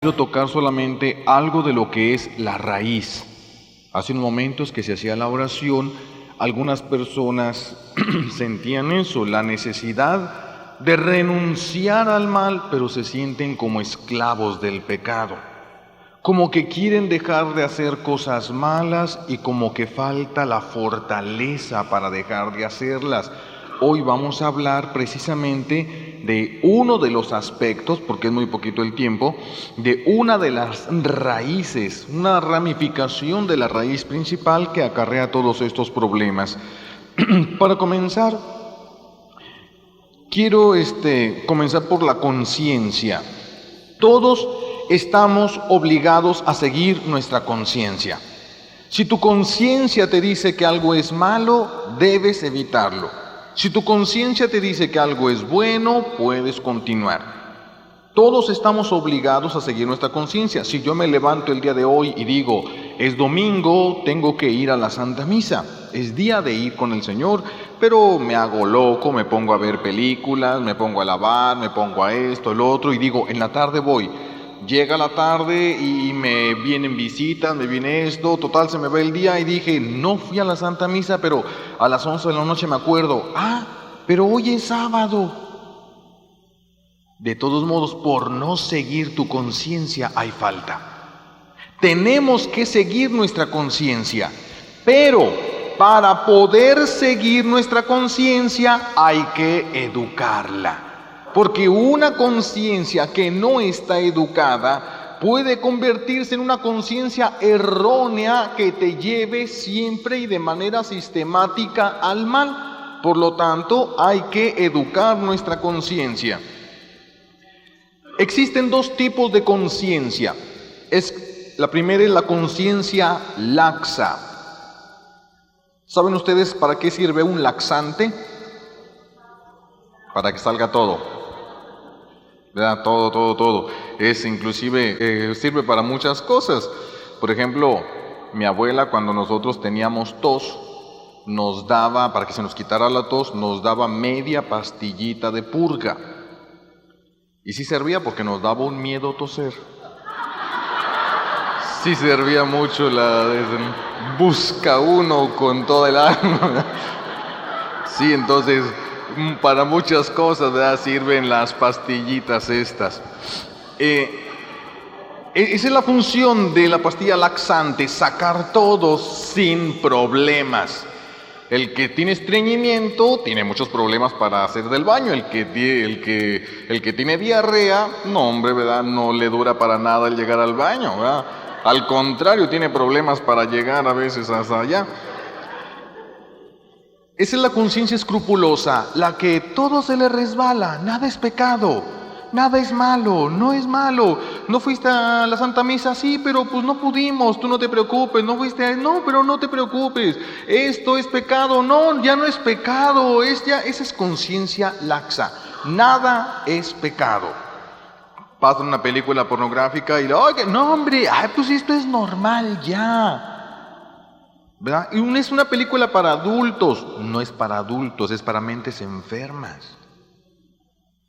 Quiero tocar solamente algo de lo que es la raíz. Hace unos momentos que se hacía la oración, algunas personas sentían eso, la necesidad de renunciar al mal, pero se sienten como esclavos del pecado. Como que quieren dejar de hacer cosas malas y como que falta la fortaleza para dejar de hacerlas. Hoy vamos a hablar precisamente de uno de los aspectos, porque es muy poquito el tiempo, de una de las raíces, una ramificación de la raíz principal que acarrea todos estos problemas. Para comenzar, quiero comenzar por la conciencia. Todos estamos obligados a seguir nuestra conciencia. Si tu conciencia te dice que algo es malo, debes evitarlo. Si tu conciencia te dice que algo es bueno, puedes continuar. Todos estamos obligados a seguir nuestra conciencia. Si yo me levanto el día de hoy y digo, es domingo, tengo que ir a la Santa Misa, es día de ir con el Señor, pero me hago loco, me pongo a ver películas, me pongo a lavar, me pongo a esto, el otro, y digo, en la tarde voy. Llega la tarde y me vienen visitas, me viene esto, total se me va el día y dije, no fui a la Santa Misa, pero a las 11 de la noche me acuerdo, pero hoy es sábado. De todos modos, por no seguir tu conciencia hay falta. Tenemos que seguir nuestra conciencia, pero para poder seguir nuestra conciencia hay que educarla. Porque una conciencia que no está educada puede convertirse en una conciencia errónea que te lleve siempre y de manera sistemática al mal. Por lo tanto, hay que educar nuestra conciencia. Existen dos tipos de conciencia. La primera es la conciencia laxa. ¿Saben ustedes para qué sirve un laxante? Para que salga todo. ¿Verdad? Todo. Inclusive sirve para muchas cosas. Por ejemplo, mi abuela cuando nosotros teníamos tos, nos daba, para que se nos quitara la tos, nos daba media pastillita de purga. Y sí servía porque nos daba un miedo toser. Sí servía mucho busca uno con toda el alma. Sí, entonces para muchas cosas, ¿verdad? Sirven las pastillitas estas. Esa es la función de la pastilla laxante, sacar todo sin problemas. El que tiene estreñimiento tiene muchos problemas para hacer del baño. El que tiene diarrea, no hombre, ¿verdad? No le dura para nada el llegar al baño, ¿verdad? Al contrario, tiene problemas para llegar a veces hasta allá. Esa es la conciencia escrupulosa, la que todo se le resbala, nada es pecado, nada es malo, no es malo. No fuiste a la Santa Misa, sí, pero pues no pudimos, tú no te preocupes. No fuiste, no, pero no te preocupes. Esto es pecado, no, ya no es pecado, esa es conciencia laxa, nada es pecado. Pasa una película pornográfica y oye, no hombre, pues esto es normal ya. ¿Verdad? Y es una película para adultos. No es para adultos, es para mentes enfermas.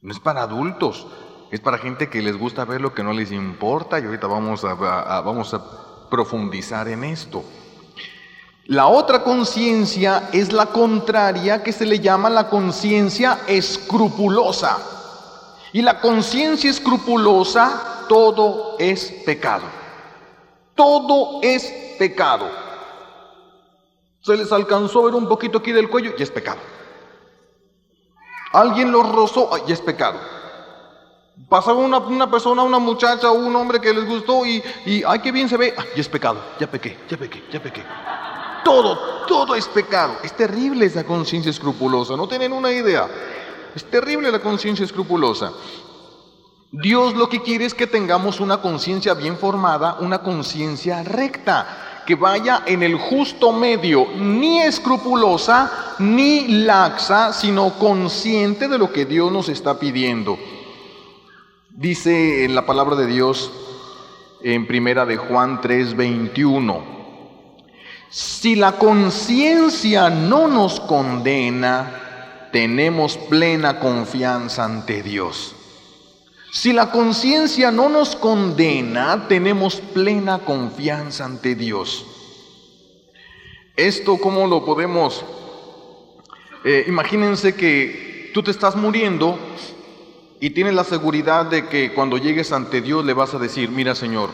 No es para adultos, es para gente que les gusta ver lo que no les importa. Y ahorita vamos a profundizar en esto. La otra conciencia es la contraria, que se le llama la conciencia escrupulosa. Y la conciencia escrupulosa, todo es pecado. Todo es pecado. Se les alcanzó a ver un poquito aquí del cuello, y es pecado. Alguien los rozó, y es pecado. Pasaba una persona, una muchacha o un hombre que les gustó y ay, qué bien se ve, y es pecado, ya pequé. Todo es pecado. Es terrible esa conciencia escrupulosa, no tienen una idea. Es terrible la conciencia escrupulosa. Dios lo que quiere es que tengamos una conciencia bien formada, una conciencia recta, que vaya en el justo medio, ni escrupulosa ni laxa, sino consciente de lo que Dios nos está pidiendo. Dice en la palabra de Dios en Primera de Juan 3:21, si la conciencia no nos condena, tenemos plena confianza ante Dios. Si la conciencia no nos condena, tenemos plena confianza ante Dios. Esto, ¿cómo lo podemos? Imagínense que tú te estás muriendo y tienes la seguridad de que cuando llegues ante Dios le vas a decir: mira, Señor,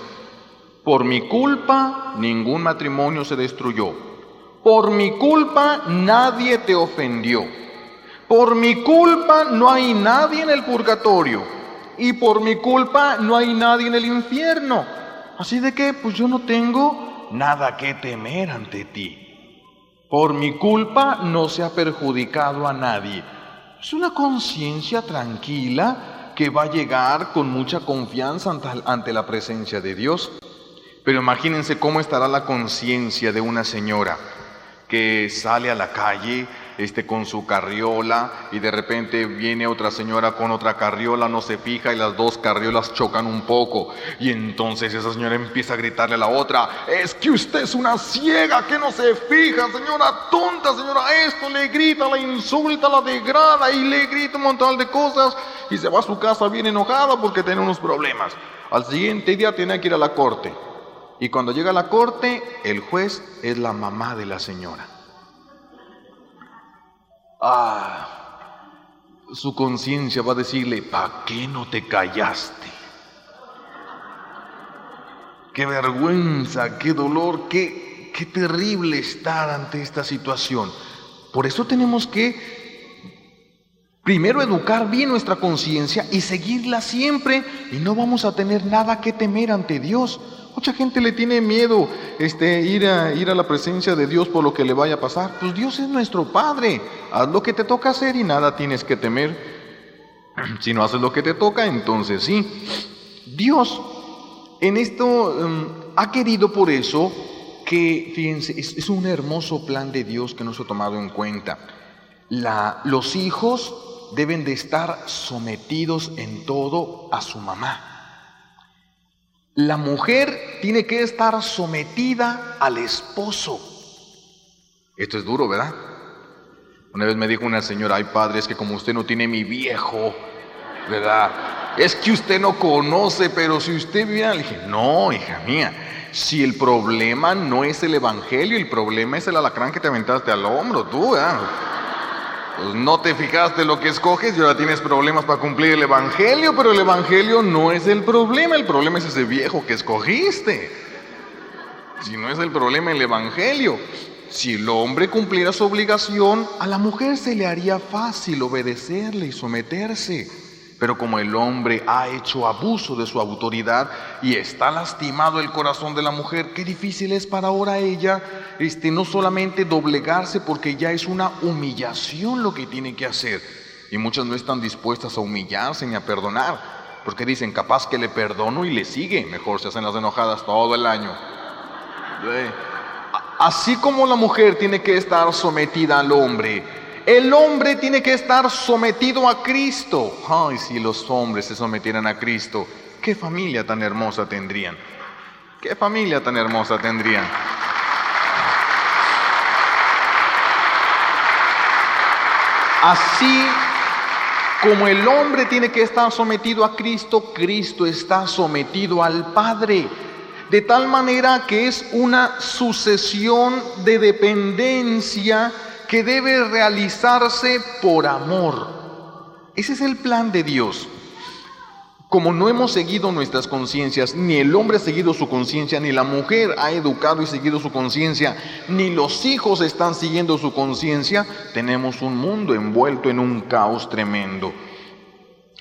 por mi culpa ningún matrimonio se destruyó. Por mi culpa nadie te ofendió. Por mi culpa no hay nadie en el purgatorio. Y por mi culpa no hay nadie en el infierno. Así de que, pues yo no tengo nada que temer ante ti. Por mi culpa no se ha perjudicado a nadie. Es una conciencia tranquila que va a llegar con mucha confianza ante la presencia de Dios. Pero imagínense cómo estará la conciencia de una señora que sale a la calle con su carriola y de repente viene otra señora con otra carriola, no se fija y las dos carriolas chocan un poco, y entonces esa señora empieza a gritarle a la otra: es que usted es una ciega que no se fija, señora tonta, señora esto, le grita, la insulta, la degrada y le grita un montón de cosas, y se va a su casa bien enojada porque tiene unos problemas. Al siguiente día tiene que ir a la corte, y cuando llega a la corte el juez es la mamá de la señora. Su conciencia va a decirle: ¿para qué no te callaste? Qué vergüenza, qué dolor, qué terrible estar ante esta situación. Por eso tenemos que primero educar bien nuestra conciencia y seguirla siempre, y no vamos a tener nada que temer ante Dios. Mucha gente le tiene miedo ir a la presencia de Dios por lo que le vaya a pasar. Pues Dios es nuestro Padre. Haz lo que te toca hacer y nada tienes que temer. Si no haces lo que te toca, entonces sí. Dios en esto ha querido por eso que, fíjense, es un hermoso plan de Dios que nos ha tomado en cuenta. Los hijos deben de estar sometidos en todo a su mamá. La mujer tiene que estar sometida al esposo. Esto es duro, ¿verdad? Una vez me dijo una señora: ay, padre, es que como usted no tiene mi viejo, ¿verdad? Es que usted no conoce, pero si usted viera... Le dije: no, hija mía, si el problema no es el evangelio, el problema es el alacrán que te aventaste al hombro, tú, ¿verdad? Pues no te fijaste lo que escoges y ahora tienes problemas para cumplir el evangelio, pero el evangelio no es el problema es ese viejo que escogiste. Si no es el problema el evangelio. Si el hombre cumpliera su obligación, a la mujer se le haría fácil obedecerle y someterse. Pero como el hombre ha hecho abuso de su autoridad y está lastimado el corazón de la mujer, qué difícil es para ahora ella no solamente doblegarse, porque ya es una humillación lo que tiene que hacer. Y muchas no están dispuestas a humillarse ni a perdonar, porque dicen: capaz que le perdono y le sigue. Mejor se hacen las enojadas todo el año. Así como la mujer tiene que estar sometida al hombre, el hombre tiene que estar sometido a Cristo. Ay, si los hombres se sometieran a Cristo, qué familia tan hermosa tendrían. Qué familia tan hermosa tendrían. Así como el hombre tiene que estar sometido a Cristo, Cristo está sometido al Padre. De tal manera que es una sucesión de dependencia que debe realizarse por amor. Ese es el plan de Dios. Como no hemos seguido nuestras conciencias, ni el hombre ha seguido su conciencia, ni la mujer ha educado y seguido su conciencia, ni los hijos están siguiendo su conciencia, tenemos un mundo envuelto en un caos tremendo.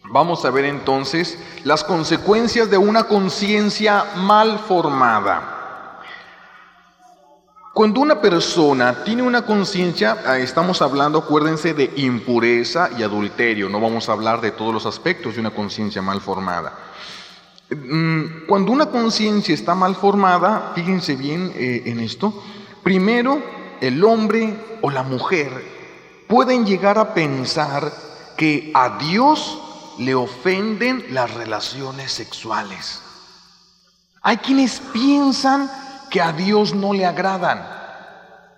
Vamos a ver entonces las consecuencias de una conciencia mal formada. Cuando una persona tiene una conciencia, estamos hablando, acuérdense, de impureza y adulterio. No vamos a hablar de todos los aspectos de una conciencia mal formada. Cuando una conciencia está mal formada, fíjense bien en esto. Primero, el hombre o la mujer pueden llegar a pensar que a Dios le ofenden las relaciones sexuales. Hay quienes piensan que a Dios no le agradan.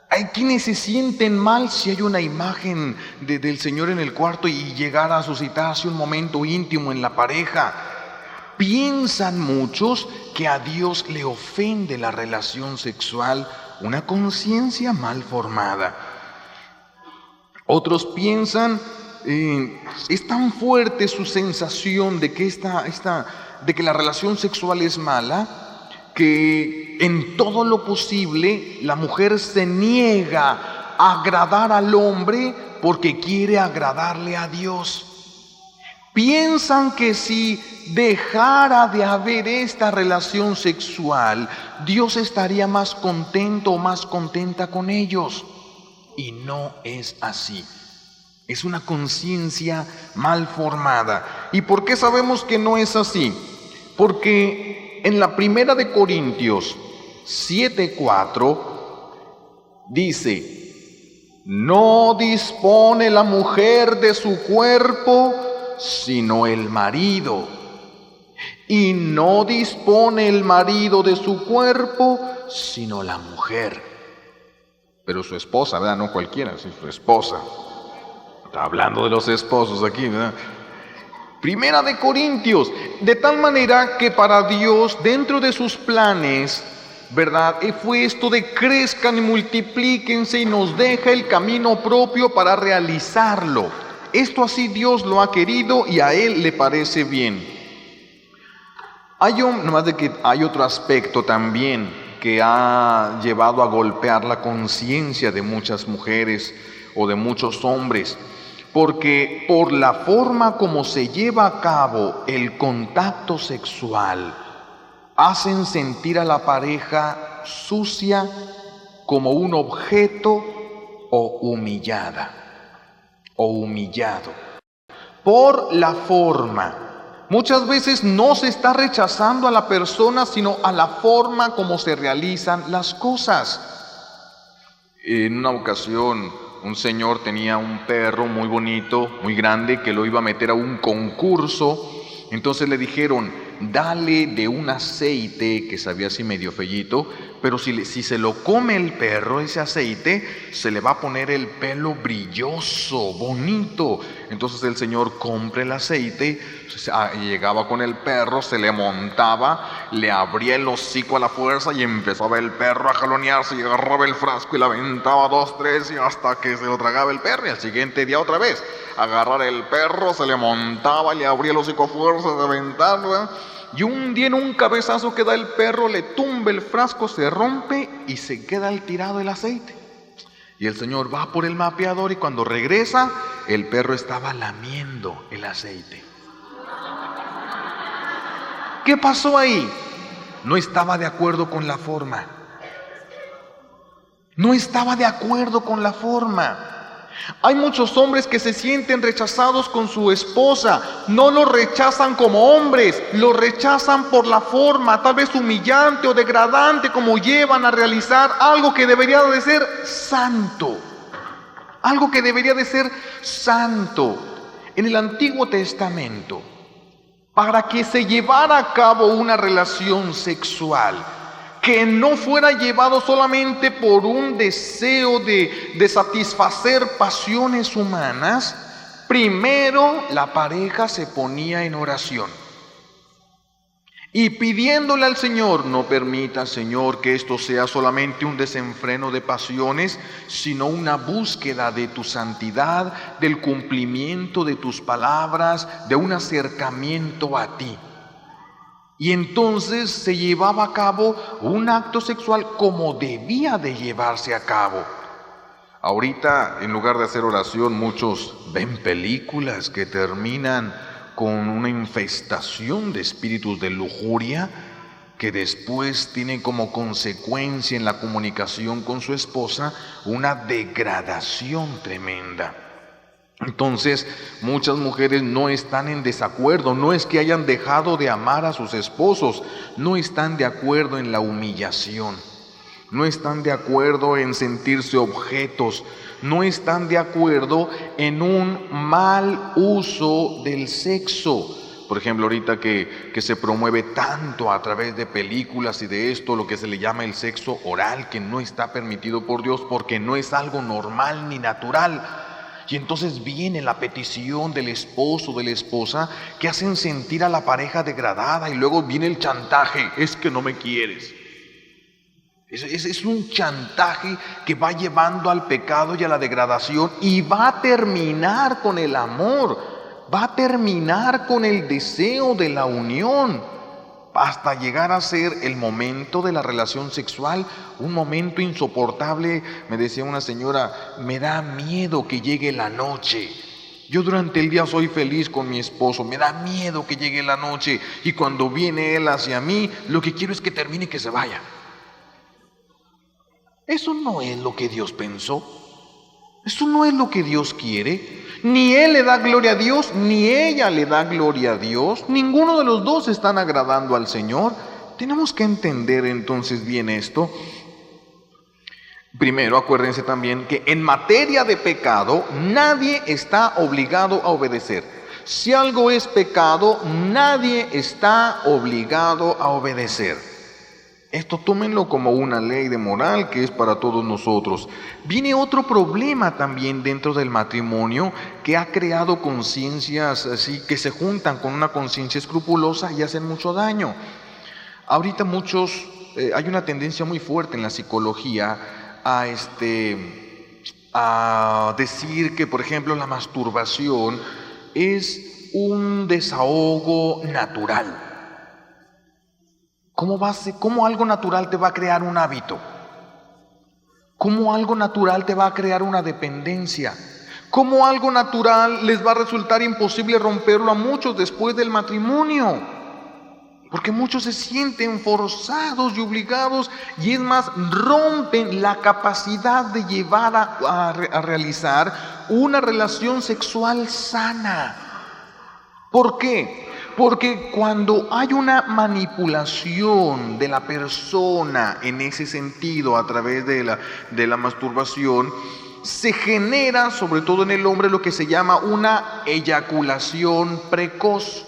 Hay quienes se sienten mal si hay una imagen del Señor en el cuarto y llegar a suscitarse un momento íntimo en la pareja. Piensan muchos que a Dios le ofende la relación sexual, una conciencia mal formada. Otros piensan, es tan fuerte su sensación de que, de que la relación sexual es mala, que en todo lo posible la mujer se niega a agradar al hombre porque quiere agradarle a Dios. Piensan que si dejara de haber esta relación sexual, Dios estaría más contento o más contenta con ellos. Y no es así. Es una conciencia mal formada. ¿Y por qué sabemos que no es así? Porque en la primera de Corintios 7:4 dice: no dispone la mujer de su cuerpo, sino el marido. Y no dispone el marido de su cuerpo, sino la mujer. Pero su esposa, ¿verdad? No cualquiera, sí, su esposa. Está hablando de los esposos aquí, ¿verdad? Primera de Corintios, de tal manera que para Dios, dentro de sus planes, ¿verdad? Fue esto de crezcan y multiplíquense y nos deja el camino propio para realizarlo. Esto así Dios lo ha querido y a Él le parece bien. Nomás de que hay otro aspecto también que ha llevado a golpear la conciencia de muchas mujeres o de muchos hombres. Porque por la forma como se lleva a cabo el contacto sexual, hacen sentir a la pareja sucia, como un objeto, o humillada o humillado. Por la forma. Muchas veces no se está rechazando a la persona, sino a la forma como se realizan las cosas. En una ocasión, un señor tenía un perro muy bonito, muy grande, que lo iba a meter a un concurso. Entonces le dijeron, dale de un aceite que sabía así medio fellito, pero si se lo come el perro, ese aceite, se le va a poner el pelo brilloso, bonito. Entonces el señor compra el aceite, llegaba con el perro, se le montaba, le abría el hocico a la fuerza y empezaba el perro a jalonearse y agarraba el frasco y le aventaba 2, 3 y hasta que se lo tragaba el perro. Y al siguiente día otra vez, agarrar el perro, se le montaba, le abría el hocico a fuerza de aventarlo, ¿eh? Y un día en un cabezazo que da el perro, le tumba el frasco, se rompe y se queda al tirado el aceite. Y el señor va por el mapeador y cuando regresa, el perro estaba lamiendo el aceite. ¿Qué pasó ahí? No estaba de acuerdo con la forma. No estaba de acuerdo con la forma. Hay muchos hombres que se sienten rechazados con su esposa. No lo rechazan como hombres, lo rechazan por la forma, tal vez humillante o degradante, como llevan a realizar algo que debería de ser santo. Algo que debería de ser santo. En el Antiguo Testamento, para que se llevara a cabo una relación sexual, que no fuera llevado solamente por un deseo de satisfacer pasiones humanas, primero la pareja se ponía en oración y pidiéndole al Señor: no permita, Señor, que esto sea solamente un desenfreno de pasiones, sino una búsqueda de tu santidad, del cumplimiento de tus palabras, de un acercamiento a ti. Y entonces se llevaba a cabo un acto sexual como debía de llevarse a cabo. Ahorita, en lugar de hacer oración, muchos ven películas que terminan con una infestación de espíritus de lujuria, que después tienen como consecuencia en la comunicación con su esposa una degradación tremenda. Entonces, muchas mujeres no están en desacuerdo, no es que hayan dejado de amar a sus esposos, no están de acuerdo en la humillación, no están de acuerdo en sentirse objetos, no están de acuerdo en un mal uso del sexo, por ejemplo, ahorita que se promueve tanto a través de películas y de esto, lo que se le llama el sexo oral, que no está permitido por Dios porque no es algo normal ni natural. Y entonces viene la petición del esposo, de la esposa, que hacen sentir a la pareja degradada, y luego viene el chantaje: es que no me quieres. Es un chantaje que va llevando al pecado y a la degradación, y va a terminar con el amor, va a terminar con el deseo de la unión, hasta llegar a ser el momento de la relación sexual un momento insoportable. Me decía una señora: me da miedo que llegue la noche. Yo durante el día soy feliz con mi esposo, me da miedo que llegue la noche, y cuando viene él hacia mí, lo que quiero es que termine y que se vaya. Eso no es lo que Dios pensó. Eso no es lo que Dios quiere. Ni él le da gloria a Dios, ni ella le da gloria a Dios. Ninguno de los dos están agradando al Señor. Tenemos que entender entonces bien esto. Primero, acuérdense también que en materia de pecado, nadie está obligado a obedecer. Si algo es pecado, nadie está obligado a obedecer. Esto tómenlo como una ley de moral que es para todos nosotros. Viene otro problema también dentro del matrimonio, que ha creado conciencias así que se juntan con una conciencia escrupulosa y hacen mucho daño. Ahorita hay una tendencia muy fuerte en la psicología a decir que, por ejemplo, la masturbación es un desahogo natural. ¿Cómo algo natural te va a crear un hábito? ¿Cómo algo natural te va a crear una dependencia? ¿Cómo algo natural les va a resultar imposible romperlo a muchos después del matrimonio? Porque muchos se sienten forzados y obligados, y es más, rompen la capacidad de llevar a realizar una relación sexual sana. ¿Por qué? Porque cuando hay una manipulación de la persona en ese sentido a través de la masturbación, se genera, sobre todo en el hombre, lo que se llama una eyaculación precoz.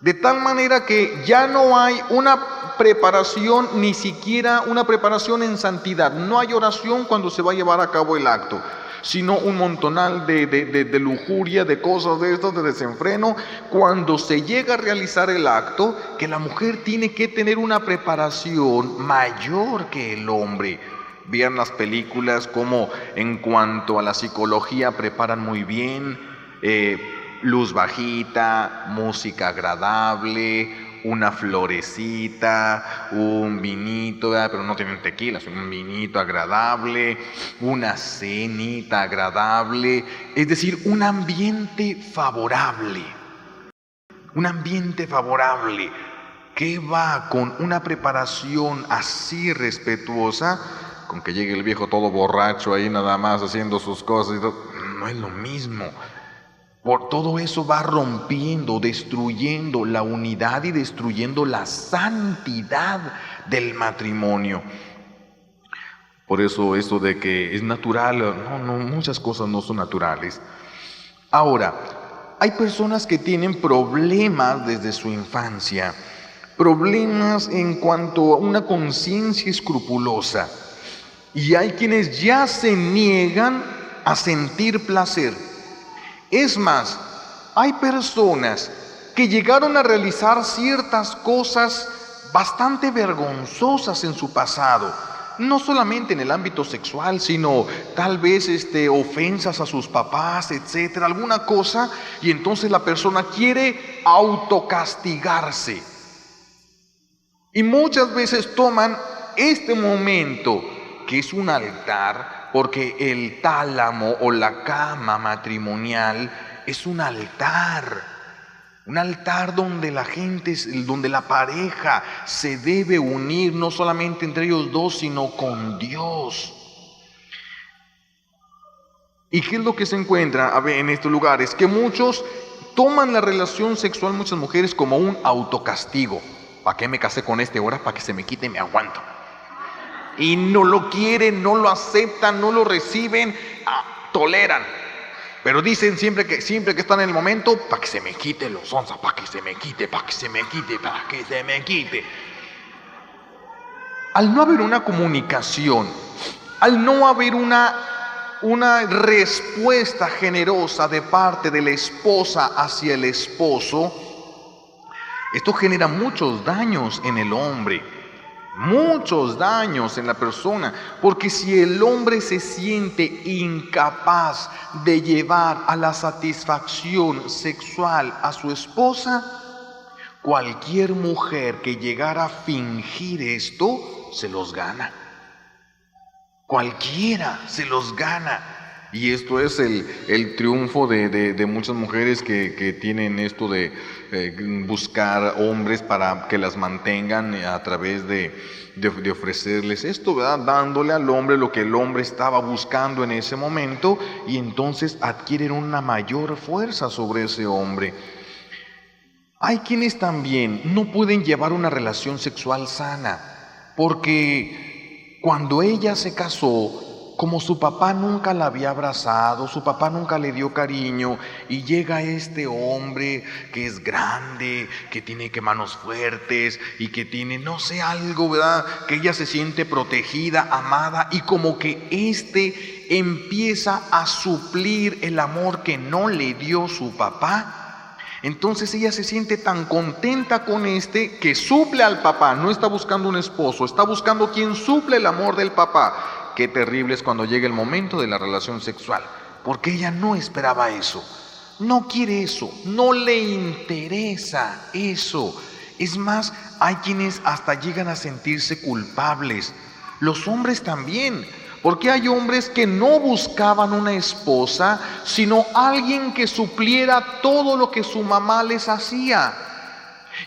De tal manera que ya no hay una preparación, ni siquiera una preparación en santidad. No hay oración cuando se va a llevar a cabo el acto, sino un montonal de lujuria, de cosas de estas, de desenfreno. Cuando se llega a realizar el acto, que la mujer tiene que tener una preparación mayor que el hombre. Vean las películas como en cuanto a la psicología preparan muy bien, luz bajita, música agradable, una florecita, un vinito, pero no tienen tequila, sino un vinito agradable, una cenita agradable, es decir, un ambiente favorable. Un ambiente favorable que va con una preparación así respetuosa, con que llegue el viejo todo borracho ahí nada más haciendo sus cosas y todo, no es lo mismo. Por todo eso va rompiendo, destruyendo la unidad y destruyendo la santidad del matrimonio. Por eso de que es natural, no, muchas cosas no son naturales. Ahora, hay personas que tienen problemas desde su infancia, problemas en cuanto a una conciencia escrupulosa, y hay quienes ya se niegan a sentir placer. Es más, hay personas que llegaron a realizar ciertas cosas bastante vergonzosas en su pasado, no solamente en el ámbito sexual, sino tal vez ofensas a sus papás, etcétera, alguna cosa, y entonces la persona quiere autocastigarse. Y muchas veces toman este momento, que es un altar, porque el tálamo o la cama matrimonial es un altar donde la gente, donde la pareja se debe unir, no solamente entre ellos dos, sino con Dios. ¿Y qué es lo que se encuentra en estos lugares? Que muchos toman la relación sexual, muchas mujeres, como un autocastigo. ¿Para qué me casé con este ahora? Para que se me quite y me aguanto. Y no lo quieren, no lo aceptan, no lo reciben, toleran. Pero dicen siempre que están en el momento, para que se me quite los onzas, para que se me quite, para que se me quite, para que se me quite. Al no haber una comunicación, al no haber una respuesta generosa de parte de la esposa hacia el esposo, esto genera muchos daños en el hombre, muchos daños en la persona, porque si el hombre se siente incapaz de llevar a la satisfacción sexual a su esposa, cualquier mujer que llegara a fingir esto, se los gana. Cualquiera se los gana. Y esto es el triunfo de muchas mujeres que tienen esto de buscar hombres para que las mantengan a través de ofrecerles esto, ¿verdad? Dándole al hombre lo que el hombre estaba buscando en ese momento, y entonces adquieren una mayor fuerza sobre ese hombre. Hay quienes también no pueden llevar una relación sexual sana, porque cuando ella se casó, como su papá nunca la había abrazado, su papá nunca le dio cariño, y llega este hombre que es grande, que tiene manos fuertes y que tiene, no sé, algo, ¿verdad? Que ella se siente protegida, amada, y como que empieza a suplir el amor que no le dio su papá. Entonces ella se siente tan contenta con que suple al papá. No está buscando un esposo, está buscando quien suple el amor del papá. Qué terrible es cuando llega el momento de la relación sexual, porque ella no esperaba eso, no quiere eso, no le interesa eso. Es más, hay quienes hasta llegan a sentirse culpables. Los hombres también. Porque hay hombres que no buscaban una esposa, sino alguien que supliera todo lo que su mamá les hacía.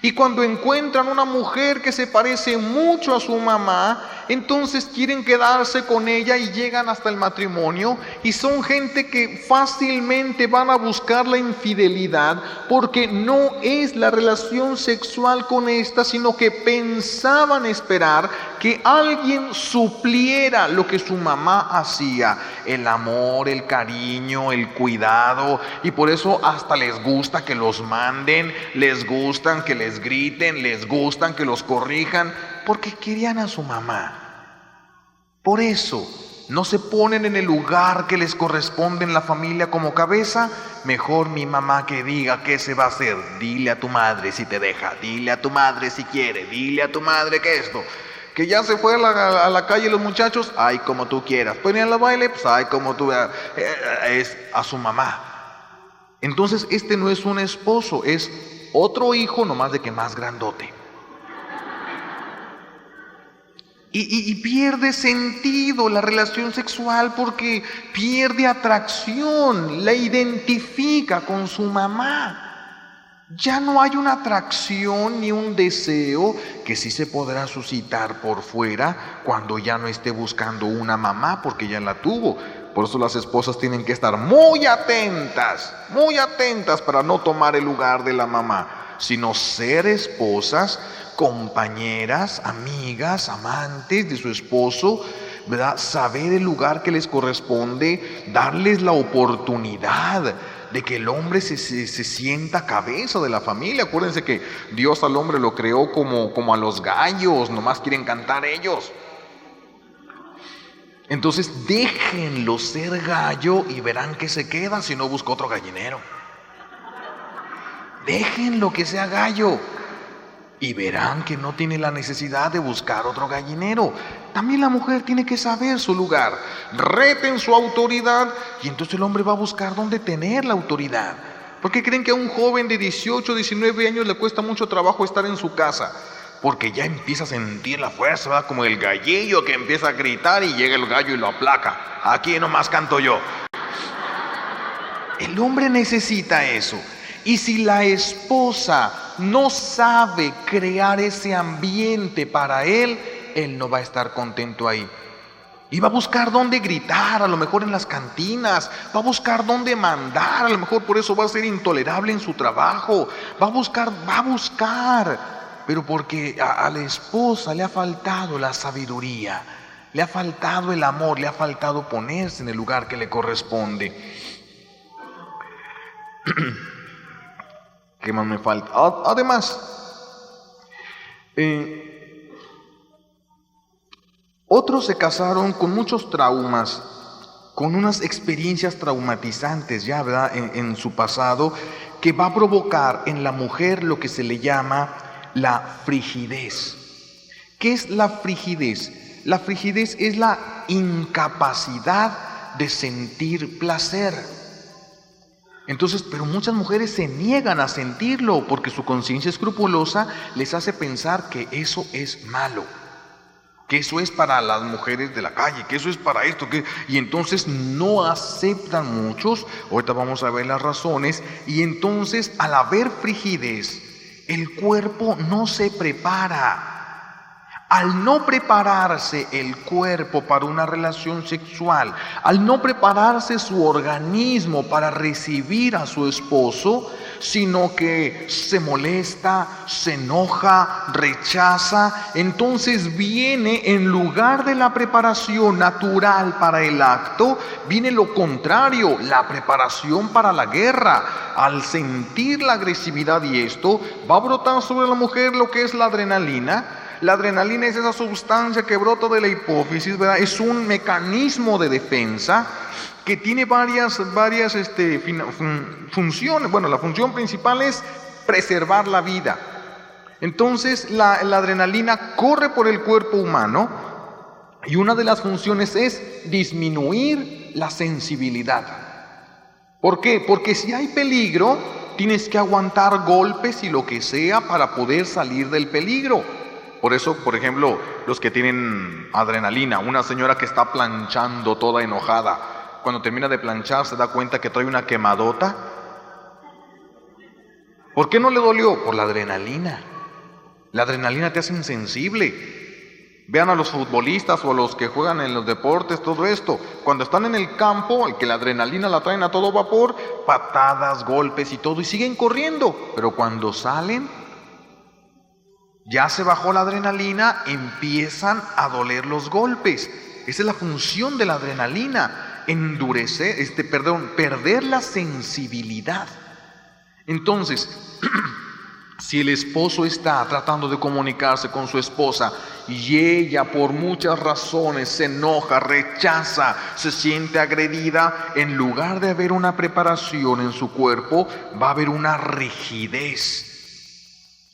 Y cuando encuentran una mujer que se parece mucho a su mamá, entonces quieren quedarse con ella y llegan hasta el matrimonio, y son gente que fácilmente van a buscar la infidelidad, porque no es la relación sexual con esta, sino que pensaban esperar que alguien supliera lo que su mamá hacía, el amor, el cariño, el cuidado, y por eso hasta les gusta que los manden, les gustan que les griten, les gustan que los corrijan, porque querían a su mamá. Por eso no se ponen en el lugar que les corresponde en la familia como cabeza. Mejor mi mamá que diga qué se va a hacer. Dile a tu madre si te deja, dile a tu madre si quiere, dile a tu madre que esto. Que ya se fue a la calle los muchachos, ay como tú quieras. Ponían la baile, pues ay como tú veas. Es a su mamá. Entonces este no es un esposo, es otro hijo, nomás de que más grandote. Y pierde sentido la relación sexual, porque pierde atracción, la identifica con su mamá. Ya no hay una atracción ni un deseo que sí se podrá suscitar por fuera cuando ya no esté buscando una mamá, porque ya la tuvo. Por eso las esposas tienen que estar muy atentas para no tomar el lugar de la mamá, sino ser esposas, compañeras, amigas, amantes de su esposo, ¿verdad? Saber el lugar que les corresponde, darles la oportunidad de que el hombre se sienta cabeza de la familia. Acuérdense que Dios al hombre lo creó como a los gallos, nomás quieren cantar ellos. Entonces déjenlo ser gallo y verán que se queda si no busca otro gallinero. Déjenlo que sea gallo y verán que no tiene la necesidad de buscar otro gallinero. También la mujer tiene que saber su lugar. Reten su autoridad y entonces el hombre va a buscar dónde tener la autoridad. ¿Por qué creen que a un joven de 18, 19 años le cuesta mucho trabajo estar en su casa? Porque ya empieza a sentir la fuerza, ¿verdad? Como el gallillo que empieza a gritar y llega el gallo y lo aplaca. Aquí nomás canto yo. El hombre necesita eso. Y si la esposa no sabe crear ese ambiente para él, él no va a estar contento ahí. Y va a buscar dónde gritar, a lo mejor en las cantinas, va a buscar dónde mandar, a lo mejor por eso va a ser intolerable en su trabajo, va a buscar, pero porque a la esposa le ha faltado la sabiduría, le ha faltado el amor, le ha faltado ponerse en el lugar que le corresponde. ¿Qué más me falta? Además, otros se casaron con muchos traumas, con unas experiencias traumatizantes ya, ¿verdad? En su pasado, que va a provocar en la mujer lo que se le llama la frigidez. ¿Qué es la frigidez? La frigidez es la incapacidad de sentir placer. Entonces, pero muchas mujeres se niegan a sentirlo porque su conciencia escrupulosa les hace pensar que eso es malo, que eso es para las mujeres de la calle, que eso es para esto, y entonces no aceptan muchos. Ahorita vamos a ver las razones. Y entonces, al haber frigidez, el cuerpo no se prepara. Al no prepararse el cuerpo para una relación sexual, al no prepararse su organismo para recibir a su esposo, sino que se molesta, se enoja, rechaza, entonces viene, en lugar de la preparación natural para el acto, viene lo contrario, la preparación para la guerra. Al sentir la agresividad y esto, va a brotar sobre la mujer lo que es la adrenalina. La adrenalina es esa sustancia que brota de la hipófisis, ¿verdad? Es un mecanismo de defensa que tiene varias funciones. Bueno, la función principal es preservar la vida. Entonces, la adrenalina corre por el cuerpo humano y una de las funciones es disminuir la sensibilidad. ¿Por qué? Porque si hay peligro, tienes que aguantar golpes y lo que sea para poder salir del peligro. Por eso, por ejemplo, los que tienen adrenalina, una señora que está planchando toda enojada, cuando termina de planchar se da cuenta que trae una quemadota. ¿Por qué no le dolió? Por la adrenalina. La adrenalina te hace insensible. Vean a los futbolistas o a los que juegan en los deportes, todo esto. Cuando están en el campo, el que la adrenalina la traen a todo vapor, patadas, golpes y todo, y siguen corriendo. Pero cuando salen, ya se bajó la adrenalina, empiezan a doler los golpes. Esa es la función de la adrenalina, perder la sensibilidad. Entonces, si el esposo está tratando de comunicarse con su esposa y ella por muchas razones se enoja, rechaza, se siente agredida, en lugar de haber una preparación en su cuerpo, va a haber una rigidez.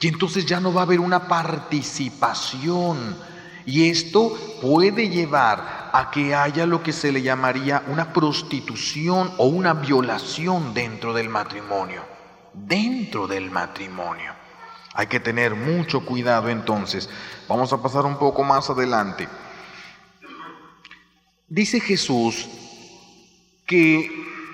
Y entonces ya no va a haber una participación. Y esto puede llevar a que haya lo que se le llamaría una prostitución o una violación dentro del matrimonio. Dentro del matrimonio. Hay que tener mucho cuidado entonces. Vamos a pasar un poco más adelante. Dice Jesús que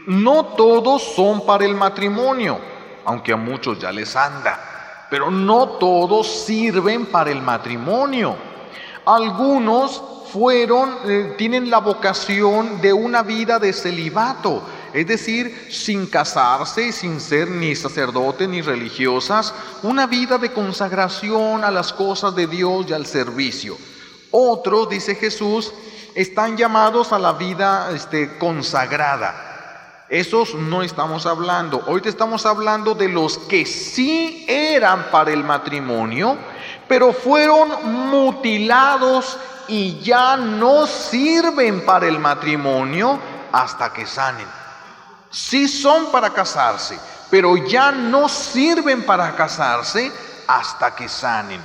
no todos son para el matrimonio, aunque a muchos ya les anda. Pero no todos sirven para el matrimonio. Algunos tienen la vocación de una vida de celibato, es decir, sin casarse, sin ser ni sacerdotes ni religiosas, una vida de consagración a las cosas de Dios y al servicio. Otros, dice Jesús, están llamados a la vida consagrada. Esos no estamos hablando. Ahorita estamos hablando de los que sí eran para el matrimonio, pero fueron mutilados y ya no sirven para el matrimonio hasta que sanen. Sí son para casarse, pero ya no sirven para casarse hasta que sanen.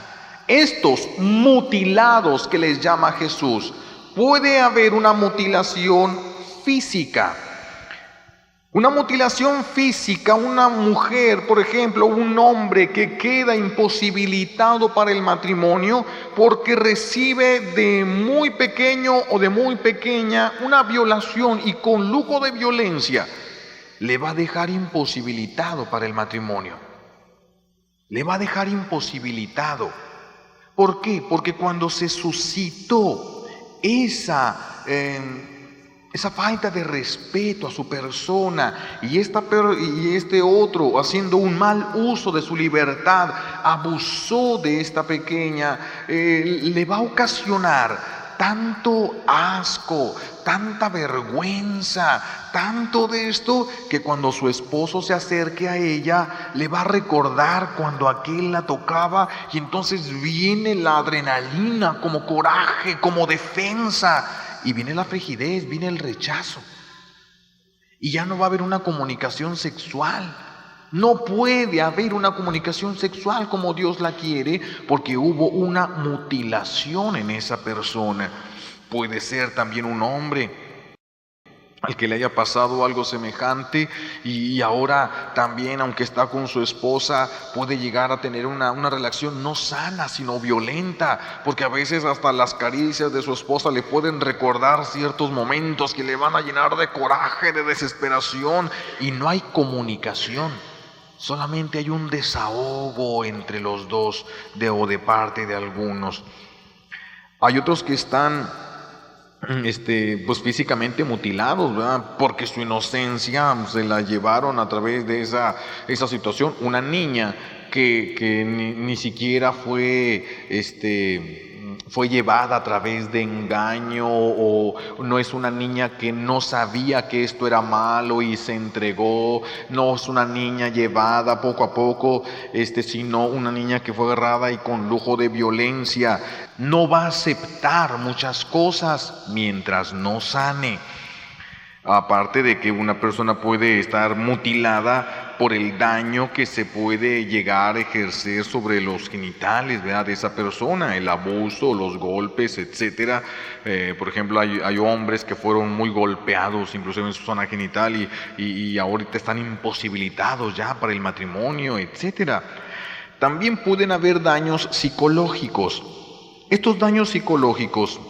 Estos mutilados que les llama Jesús, puede haber una mutilación física. Una mutilación física, una mujer, por ejemplo, un hombre que queda imposibilitado para el matrimonio porque recibe de muy pequeño o de muy pequeña una violación y con lujo de violencia, le va a dejar imposibilitado para el matrimonio. Le va a dejar imposibilitado. ¿Por qué? Porque cuando se suscitó esa falta de respeto a su persona y este otro, haciendo un mal uso de su libertad, abusó de esta pequeña, le va a ocasionar tanto asco, tanta vergüenza, tanto de esto, que cuando su esposo se acerque a ella, le va a recordar cuando aquel la tocaba, y entonces viene la adrenalina como coraje, como defensa, y viene la frigidez, viene el rechazo. Y ya no va a haber una comunicación sexual. No puede haber una comunicación sexual como Dios la quiere, porque hubo una mutilación en esa persona. Puede ser también un hombre al que le haya pasado algo semejante, y ahora también, aunque está con su esposa, puede llegar a tener una relación no sana, sino violenta, porque a veces hasta las caricias de su esposa le pueden recordar ciertos momentos que le van a llenar de coraje, de desesperación, y no hay comunicación. Solamente hay un desahogo entre los dos, o de parte de algunos. Hay otros que están pues físicamente mutilados, ¿verdad? Porque su inocencia se la llevaron a través de esa situación. Una niña que ni siquiera fue llevada a través de engaño, o no es una niña que no sabía que esto era malo y se entregó, no es una niña llevada poco a poco, sino una niña que fue agarrada y con lujo de violencia. No va a aceptar muchas cosas mientras no sane. Aparte de que una persona puede estar mutilada por el daño que se puede llegar a ejercer sobre los genitales, ¿verdad?, de esa persona, el abuso, los golpes, etcétera. Por ejemplo, hay hombres que fueron muy golpeados, incluso en su zona genital, y ahorita están imposibilitados ya para el matrimonio, etcétera. También pueden haber daños psicológicos. Estos daños psicológicos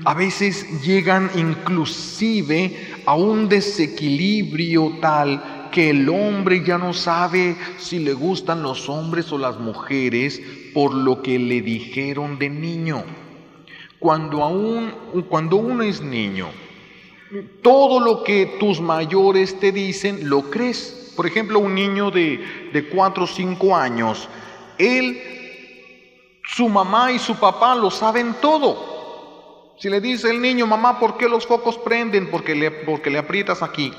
a veces llegan inclusive a un desequilibrio tal que el hombre ya no sabe si le gustan los hombres o las mujeres por lo que le dijeron de niño. Cuando uno es niño, todo lo que tus mayores te dicen lo crees. Por ejemplo, un niño de 4 o 5 años, su mamá y su papá lo saben todo. Si le dice el niño: mamá, ¿por qué los focos prenden? Porque le aprietas aquí.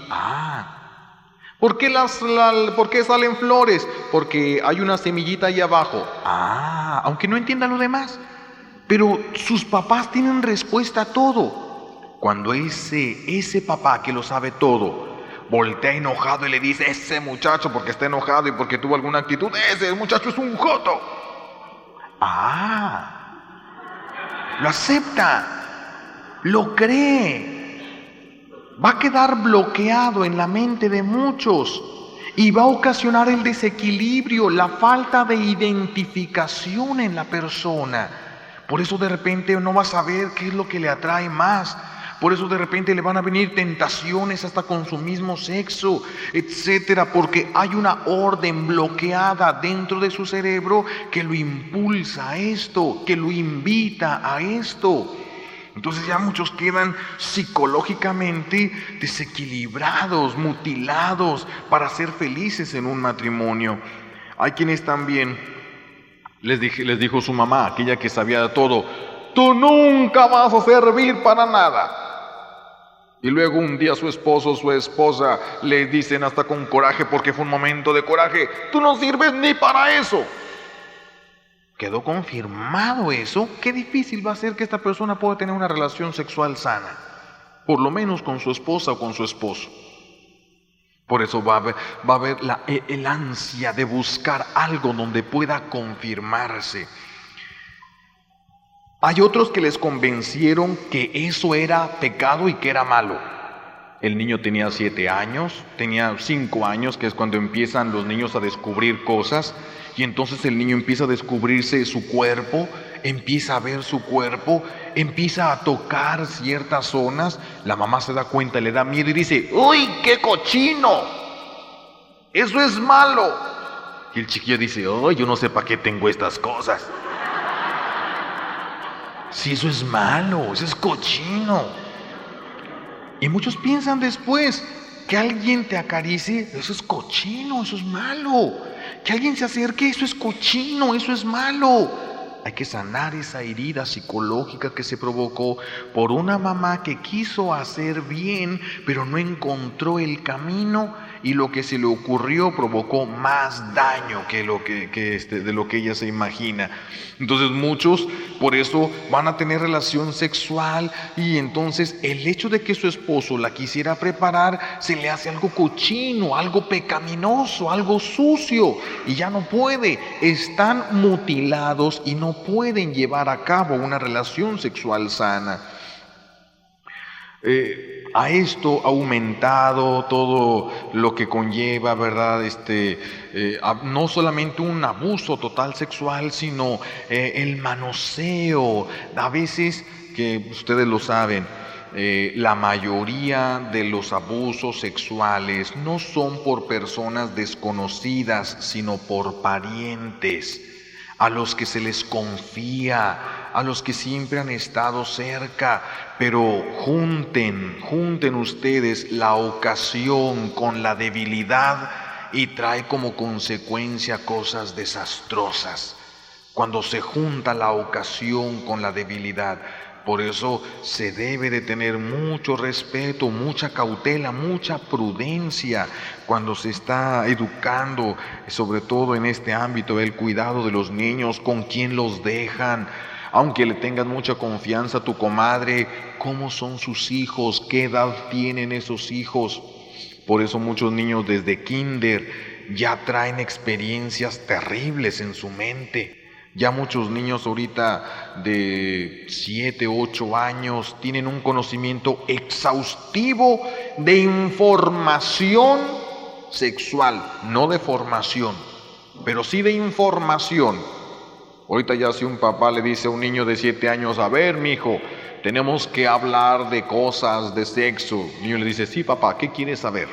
¿Por qué salen flores? Porque hay una semillita ahí abajo. Aunque no entienda lo demás. Pero sus papás tienen respuesta a todo. Cuando ese papá que lo sabe todo voltea enojado y le dice: ese muchacho, porque está enojado y porque tuvo alguna actitud, ese muchacho es un joto. Lo acepta. Lo cree. Va a quedar bloqueado en la mente de muchos y va a ocasionar el desequilibrio, la falta de identificación en la persona. Por eso de repente no va a saber qué es lo que le atrae más. Por eso de repente le van a venir tentaciones hasta con su mismo sexo, etcétera, porque hay una orden bloqueada dentro de su cerebro que lo impulsa a esto, que lo invita a esto. Entonces ya muchos quedan psicológicamente desequilibrados, mutilados para ser felices en un matrimonio. Hay quienes también les dijo su mamá, aquella que sabía de todo: tú nunca vas a servir para nada. Y luego un día su esposo o su esposa le dicen hasta con coraje, porque fue un momento de coraje: tú no sirves ni para eso. Quedó confirmado eso. Qué difícil va a ser que esta persona pueda tener una relación sexual sana, por lo menos con su esposa o con su esposo. Por eso va a haber el ansia de buscar algo donde pueda confirmarse. Hay otros que les convencieron que eso era pecado y que era malo. El niño tenía 7 años, tenía 5 años, que es cuando empiezan los niños a descubrir cosas, y entonces el niño empieza a descubrirse su cuerpo, empieza a ver su cuerpo, empieza a tocar ciertas zonas. La mamá se da cuenta, le da miedo y dice: ¡uy, qué cochino! ¡Eso es malo! Y el chiquillo dice: ¡oh, yo no sé para qué tengo estas cosas! Si eso es malo, eso es cochino. Y muchos piensan después que alguien te acaricie, eso es cochino, eso es malo. Que alguien se acerque, eso es cochino, eso es malo. Hay que sanar esa herida psicológica que se provocó por una mamá que quiso hacer bien, pero no encontró el camino, y lo que se le ocurrió provocó más daño que de lo que ella se imagina. Entonces muchos por eso van a tener relación sexual, y entonces el hecho de que su esposo la quisiera preparar se le hace algo cochino, algo pecaminoso, algo sucio, y ya no puede. Están mutilados y no pueden llevar a cabo una relación sexual sana. A esto ha aumentado todo lo que conlleva, ¿verdad? No solamente un abuso total sexual, sino el manoseo. A veces, que ustedes lo saben, la mayoría de los abusos sexuales no son por personas desconocidas, sino por parientes, a los que se les confía, a los que siempre han estado cerca. Pero junten ustedes la ocasión con la debilidad, y trae como consecuencia cosas desastrosas cuando se junta la ocasión con la debilidad. Por eso se debe de tener mucho respeto, mucha cautela, mucha prudencia cuando se está educando, sobre todo en este ámbito, el cuidado de los niños, con quién los dejan. Aunque le tengas mucha confianza a tu comadre, ¿cómo son sus hijos? ¿Qué edad tienen esos hijos? Por eso muchos niños desde kinder ya traen experiencias terribles en su mente. Ya muchos niños ahorita de 7, 8 años tienen un conocimiento exhaustivo de información sexual, no de formación, pero sí de información. Ahorita ya si un papá le dice a un niño de 7 años, a ver, mijo, tenemos que hablar de cosas de sexo. El niño le dice, sí, papá, ¿qué quieres saber?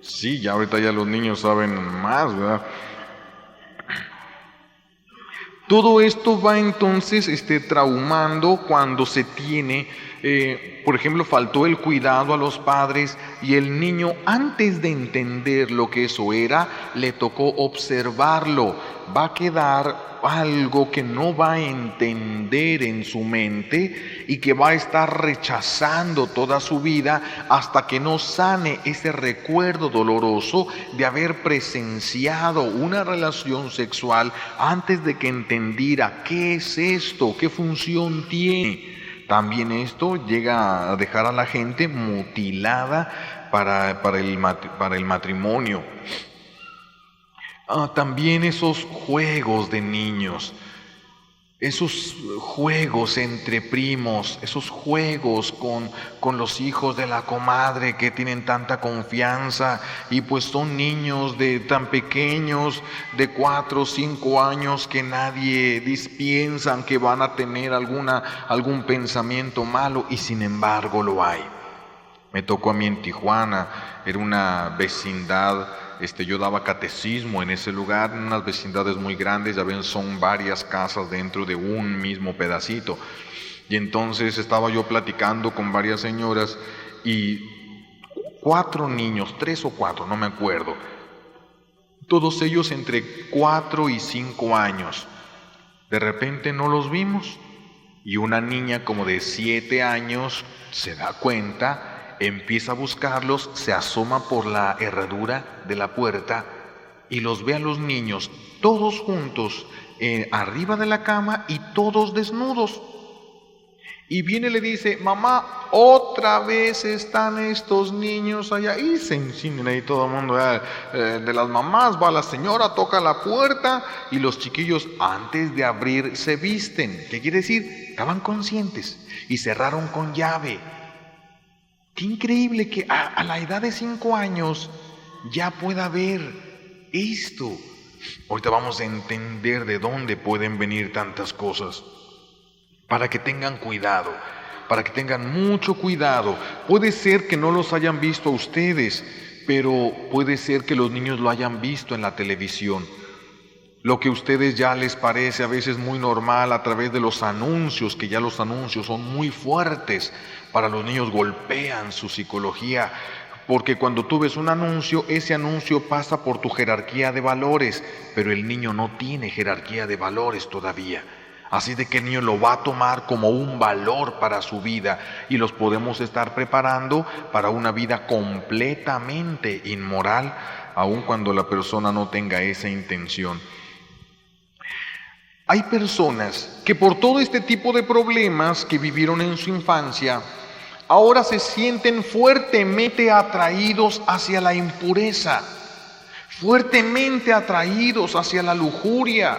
Sí, ya ahorita ya los niños saben más, ¿verdad? Todo esto va entonces traumando cuando se tiene, por ejemplo, faltó el cuidado a los padres, y el niño, antes de entender lo que eso era, le tocó observarlo. Va a quedar algo que no va a entender en su mente y que va a estar rechazando toda su vida hasta que no sane ese recuerdo doloroso de haber presenciado una relación sexual antes de que entendiera qué es esto, qué función tiene. También esto llega a dejar a la gente mutilada para el matrimonio. También esos juegos de niños, esos juegos entre primos, esos juegos con los hijos de la comadre que tienen tanta confianza, y pues son niños tan pequeños, de 4 o 5 años, que nadie piensan que van a tener algún pensamiento malo, y sin embargo lo hay. Me tocó a mí en Tijuana, era una vecindad. Yo daba catecismo en ese lugar, en unas vecindades muy grandes, ya ven, son varias casas dentro de un mismo pedacito. Y entonces estaba yo platicando con varias señoras, y 4 niños, 3 o 4, no me acuerdo, todos ellos entre 4 y 5 años. De repente no los vimos, y una niña como de 7 años se da cuenta, empieza a buscarlos, se asoma por la herradura de la puerta y los ve a los niños todos juntos arriba de la cama, y todos desnudos. Y viene y le dice, mamá, otra vez están estos niños allá. Y se encienden ahí todo el mundo de las mamás. Va la señora, toca la puerta, y los chiquillos, antes de abrir, se visten. ¿Qué quiere decir? Estaban conscientes y cerraron con llave. Qué increíble que a la edad de 5 años ya pueda ver esto. Ahorita vamos a entender de dónde pueden venir tantas cosas. Para que tengan cuidado, para que tengan mucho cuidado. Puede ser que no los hayan visto a ustedes, pero puede ser que los niños lo hayan visto en la televisión. Lo que a ustedes ya les parece a veces muy normal a través de los anuncios, que ya los anuncios son muy fuertes para los niños, golpean su psicología. Porque cuando tú ves un anuncio, ese anuncio pasa por tu jerarquía de valores, pero el niño no tiene jerarquía de valores todavía. Así de que el niño lo va a tomar como un valor para su vida y los podemos estar preparando para una vida completamente inmoral, aun cuando la persona no tenga esa intención. Hay personas que por todo este tipo de problemas que vivieron en su infancia, ahora se sienten fuertemente atraídos hacia la impureza, fuertemente atraídos hacia la lujuria.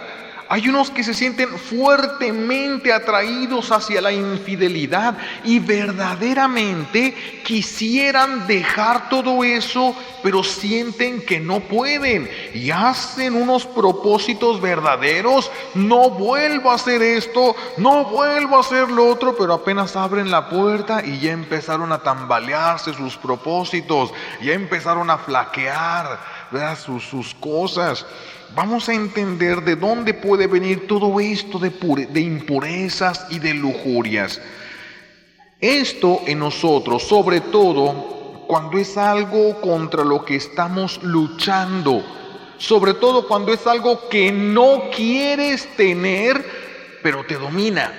Hay unos que se sienten fuertemente atraídos hacia la infidelidad y verdaderamente quisieran dejar todo eso, pero sienten que no pueden y hacen unos propósitos verdaderos. No vuelvo a hacer esto, no vuelvo a hacer lo otro, pero apenas abren la puerta y ya empezaron a tambalearse sus propósitos, ya empezaron a flaquear, ¿verdad? sus cosas. Vamos a entender de dónde puede venir todo esto de impurezas y de lujurias. Esto en nosotros, sobre todo cuando es algo contra lo que estamos luchando, sobre todo cuando es algo que no quieres tener, pero te domina.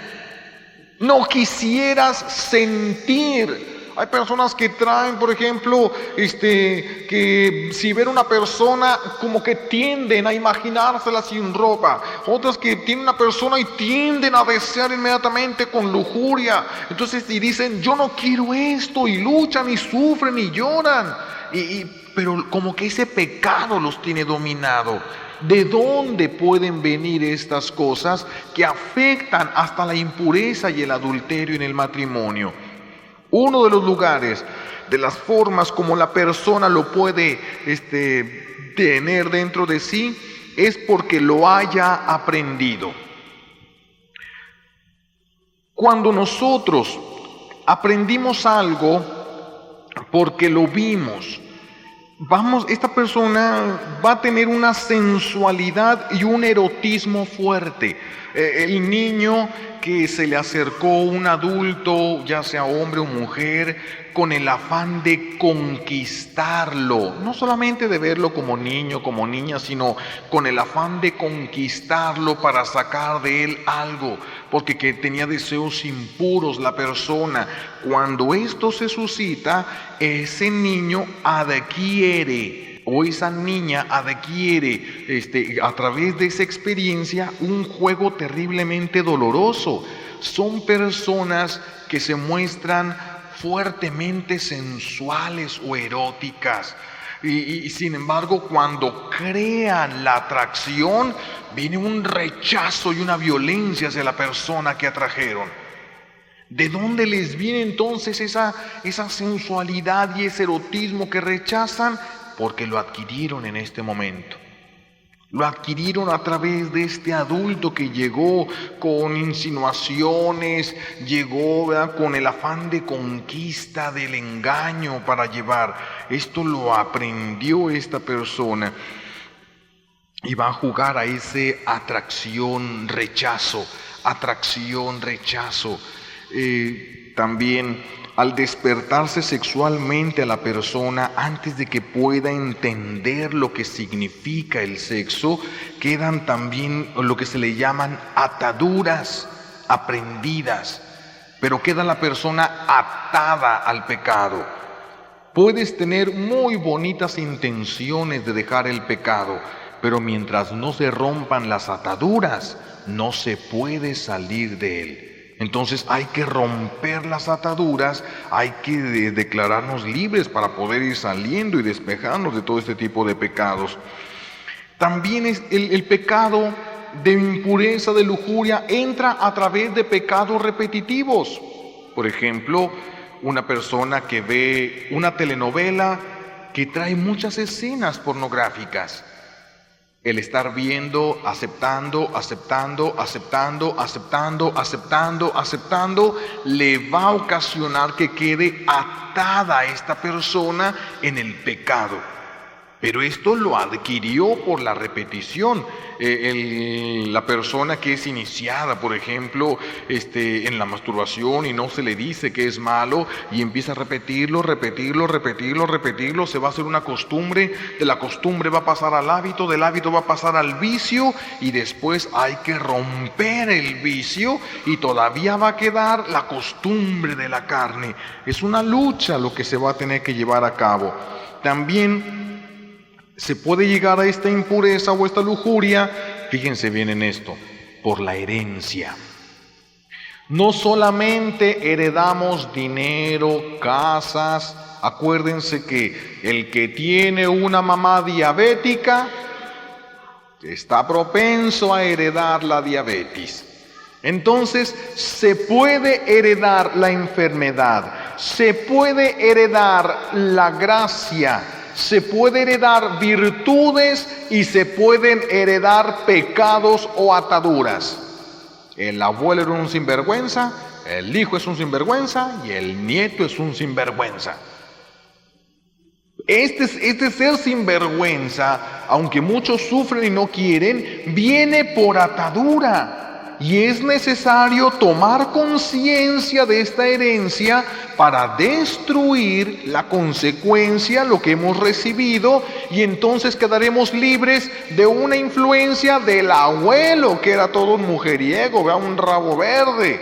No quisieras sentir. Hay personas que traen, por ejemplo, que si ven una persona como que tienden a imaginársela sin ropa. Otras que tienen una persona y tienden a desear inmediatamente con lujuria. Entonces y dicen, yo no quiero esto, y luchan y sufren y lloran. Pero como que ese pecado los tiene dominado. ¿De dónde pueden venir estas cosas que afectan hasta la impureza y el adulterio en el matrimonio? Uno de los lugares, de las formas como la persona lo puede tener dentro de sí, es porque lo haya aprendido. Cuando nosotros aprendimos algo porque lo vimos, esta persona va a tener una sensualidad y un erotismo fuerte. El niño que se le acercó un adulto, ya sea hombre o mujer, con el afán de conquistarlo, no solamente de verlo como niño, como niña, sino con el afán de conquistarlo para sacar de él algo, porque que tenía deseos impuros la persona. Cuando esto se suscita, ese niño adquiere, o esa niña adquiere a través de esa experiencia un juego terriblemente doloroso. Son personas que se muestran fuertemente sensuales o eróticas. Y sin embargo, cuando crean la atracción, viene un rechazo y una violencia hacia la persona que atrajeron. ¿De dónde les viene entonces esa sensualidad y ese erotismo que rechazan? Porque lo adquirieron en este momento. Lo adquirieron a través de este adulto que llegó con insinuaciones, llegó, ¿verdad?, con el afán de conquista, del engaño para llevar. Esto lo aprendió esta persona y va a jugar a ese atracción-rechazo, atracción-rechazo. También al despertarse sexualmente a la persona, antes de que pueda entender lo que significa el sexo, quedan también lo que se le llaman ataduras aprendidas, pero queda la persona atada al pecado. Puedes tener muy bonitas intenciones de dejar el pecado, pero mientras no se rompan las ataduras, no se puede salir de él. Entonces hay que romper las ataduras, hay que declararnos libres para poder ir saliendo y despejarnos de todo este tipo de pecados. También es el pecado de impureza, de lujuria, entra a través de pecados repetitivos. Por ejemplo, una persona que ve una telenovela que trae muchas escenas pornográficas. El estar viendo, aceptando, le va a ocasionar que quede atada a esta persona en el pecado. Pero esto lo adquirió por la repetición. La persona que es iniciada, por ejemplo, en la masturbación y no se le dice que es malo y empieza a repetirlo, se va a hacer una costumbre, de la costumbre va a pasar al hábito, del hábito va a pasar al vicio y después hay que romper el vicio y todavía va a quedar la costumbre de la carne. Es una lucha lo que se va a tener que llevar a cabo. También se puede llegar a esta impureza o esta lujuria, fíjense bien en esto, por la herencia. No solamente heredamos dinero, casas, acuérdense que el que tiene una mamá diabética está propenso a heredar la diabetes. Entonces, se puede heredar la enfermedad, se puede heredar la gracia, se puede heredar virtudes y se pueden heredar pecados o ataduras. El abuelo era un sinvergüenza, el hijo es un sinvergüenza y el nieto es un sinvergüenza. Este ser sinvergüenza, aunque muchos sufren y no quieren, viene por atadura. Y es necesario tomar conciencia de esta herencia para destruir la consecuencia, lo que hemos recibido, y entonces quedaremos libres de una influencia del abuelo, que era todo un mujeriego, vea, un rabo verde.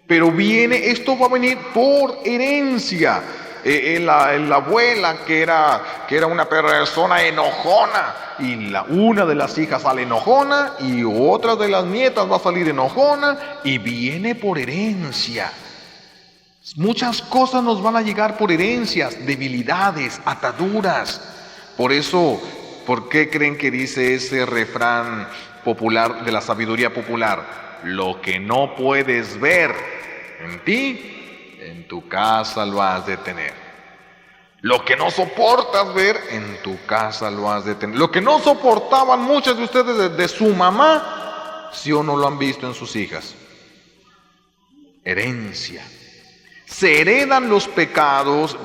Pero esto va a venir por herencia. La abuela que era una persona enojona, y una de las hijas sale enojona y otra de las nietas va a salir enojona, y viene por herencia. Muchas cosas nos van a llegar por herencias, debilidades, ataduras. Por eso, ¿por qué creen que dice ese refrán popular de la sabiduría popular? Lo que no puedes ver en ti, en tu casa lo has de tener. Lo que no soportas ver, en tu casa lo has de tener. Lo que no soportaban muchas de ustedes de su mamá, si o no lo han visto en sus hijas. Herencia. Se heredan los pecados,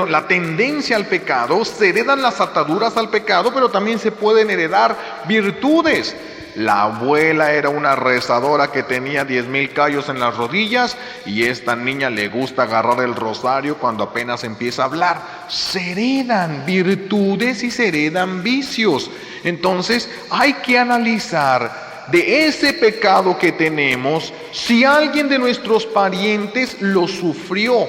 la tendencia al pecado, se heredan las ataduras al pecado, pero también se pueden heredar virtudes. La abuela era una rezadora que tenía 10,000 callos en las rodillas, y esta niña le gusta agarrar el rosario cuando apenas empieza a hablar. Se heredan virtudes y se heredan vicios. Entonces hay que analizar de ese pecado que tenemos, si alguien de nuestros parientes lo sufrió,